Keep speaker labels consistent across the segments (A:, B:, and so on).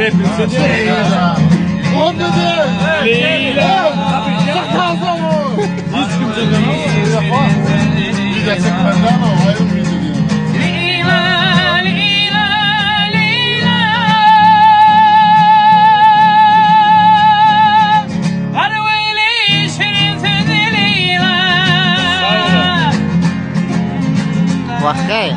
A: hepimize de
B: Leyla. O dedi.
A: Leyla.
B: Sakazda mı?
A: Hiç kimse demez.
B: Bir de çık benden o. Ayrım bir dedi.
C: Vahkay.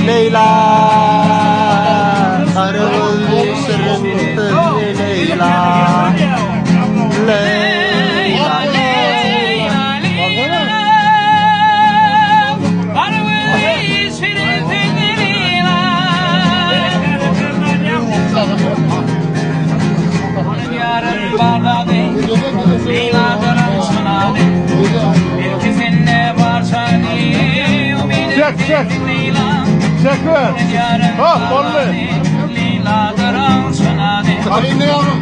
C: Leyla, karımın sırrını Leyla. Leyla.
A: Çek çek. Çek ver. Ha, vallahi.
B: Hadi ne yapalım?